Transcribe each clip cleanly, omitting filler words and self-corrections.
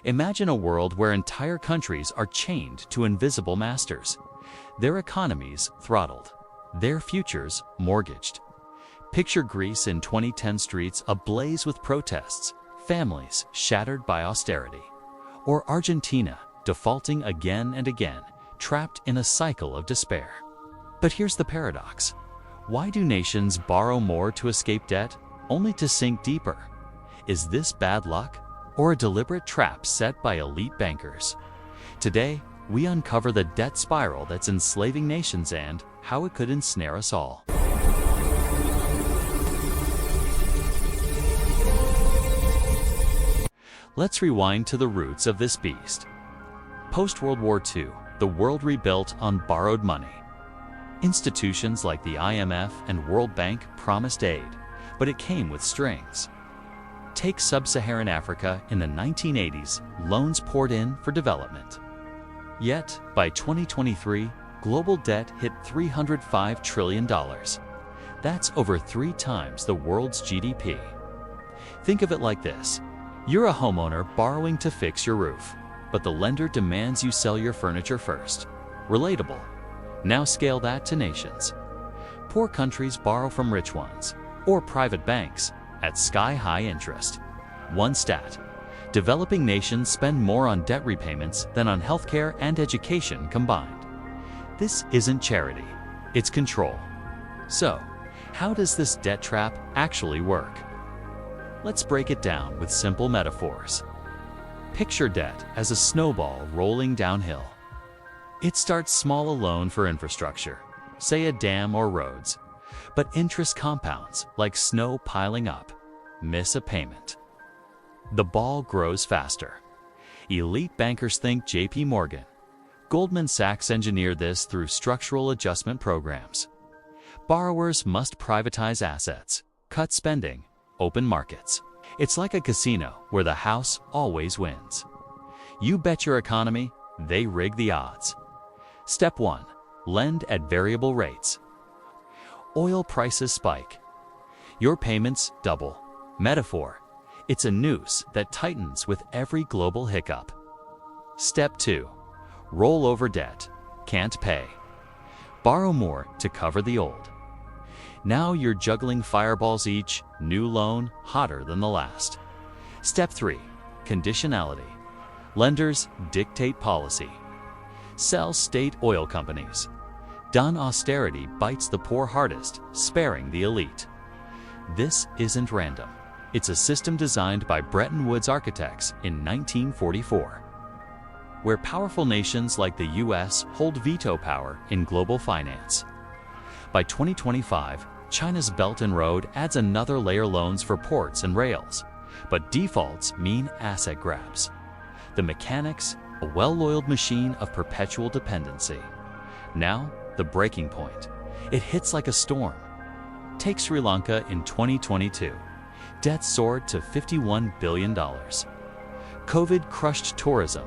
Imagine a world where entire countries are chained to invisible masters, their economies throttled, their futures mortgaged. Picture Greece in 2010, streets ablaze with protests, families shattered by austerity. Or Argentina, defaulting again and again, trapped in a cycle of despair. But here's the paradox. Why do nations borrow more to escape debt, only to sink deeper? Is this bad luck, or a deliberate trap set by elite bankers? Today, we uncover the debt spiral that's enslaving nations and how it could ensnare us all. Let's rewind to the roots of this beast. Post-World War II, the world rebuilt on borrowed money. Institutions like the IMF and World Bank promised aid, but it came with strings. Take sub-Saharan Africa in the 1980s, loans poured in for development. Yet, by 2023, global debt hit $305 trillion. That's over 3 times the world's GDP. Think of it like this. You're a homeowner borrowing to fix your roof, but the lender demands you sell your furniture first. Relatable. Now scale that to nations. Poor countries borrow from rich ones, or private banks, at sky-high interest. One stat: developing nations spend more on debt repayments than on healthcare and education combined. This isn't charity, it's control. So, how does this debt trap actually work? Let's break it down with simple metaphors. Picture debt as a snowball rolling downhill. It starts small, alone for infrastructure, say a dam or roads, but interest compounds like snow piling up. Miss a payment. The ball grows faster. Elite bankers think JP Morgan. Goldman Sachs engineered this through structural adjustment programs. Borrowers must privatize assets, cut spending, open markets. It's like a casino where the house always wins. You bet your economy, they rig the odds. Step 1. Lend at variable rates. Oil prices spike. Your payments double. Metaphor: it's a noose that tightens with every global hiccup. Step 2. Roll over debt. Can't pay. Borrow more to cover the old. Now you're juggling fireballs, each new loan hotter than the last. Step 3. Conditionality. Lenders dictate policy. Sell state oil companies. Done austerity bites the poor hardest, sparing the elite. This isn't random. It's a system designed by Bretton Woods architects in 1944, where powerful nations like the US hold veto power in global finance. By 2025, China's Belt and Road adds another layer: loans for ports and rails. But defaults mean asset grabs. The mechanics, a well-oiled machine of perpetual dependency. Now, the breaking point. It hits like a storm. Take Sri Lanka in 2022. Debt soared to $51 billion. COVID crushed tourism.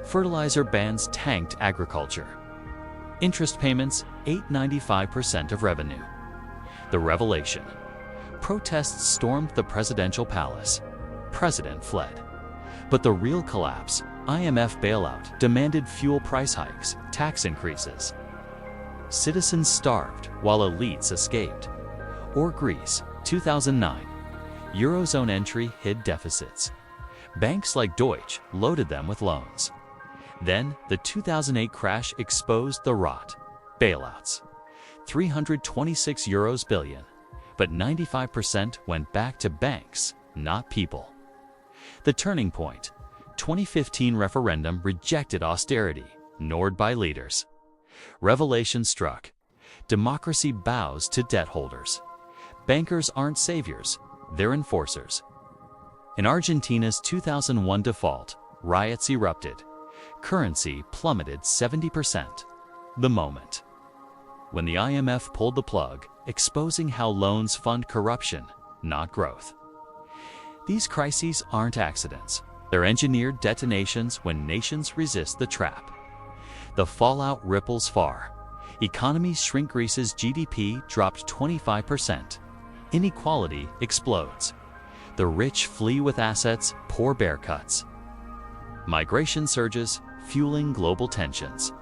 Fertilizer bans tanked agriculture. Interest payments ate 95% of revenue. The revelation. Protests stormed the presidential palace. President fled. But the real collapse: IMF bailout demanded fuel price hikes, tax increases. Citizens starved while elites escaped. Or Greece, 2009. Eurozone entry hid deficits. Banks like Deutsche loaded them with loans. Then, the 2008 crash exposed the rot. Bailouts. €326 billion, but 95% went back to banks, not people. The turning point. 2015 referendum rejected austerity, ignored by leaders. Revelation struck. Democracy bows to debt holders. Bankers aren't saviors, they're enforcers. In Argentina's 2001 default, riots erupted. Currency plummeted 70%. The moment when the IMF pulled the plug, exposing how loans fund corruption, not growth. These crises aren't accidents. They're engineered detonations when nations resist the trap. The fallout ripples far. Economies shrink. Greece's GDP dropped 25%. Inequality explodes. The rich flee with assets, poor bear cuts. Migration surges, fueling global tensions.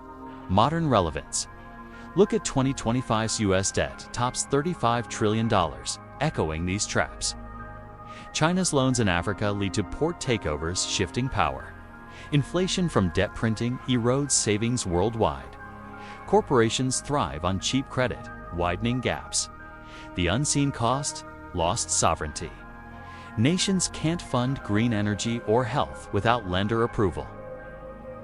Modern relevance. Look at 2025's US debt tops $35 trillion, echoing these traps. China's loans in Africa lead to port takeovers, shifting power. Inflation from debt printing erodes savings worldwide. Corporations thrive on cheap credit, widening gaps. The unseen cost: lost sovereignty. Nations can't fund green energy or health without lender approval.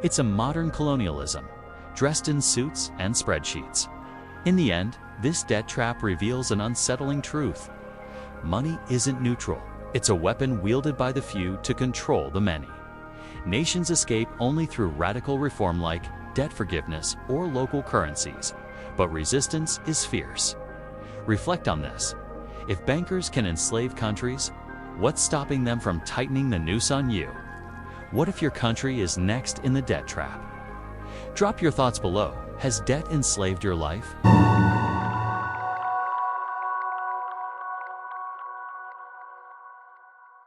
It's a modern colonialism, dressed in suits and spreadsheets. In the end, this debt trap reveals an unsettling truth. Money isn't neutral. It's a weapon wielded by the few to control the many. Nations escape only through radical reform like debt forgiveness or local currencies, but resistance is fierce. Reflect on this. If bankers can enslave countries, what's stopping them from tightening the noose on you? What if your country is next in the debt trap? Drop your thoughts below. Has debt enslaved your life?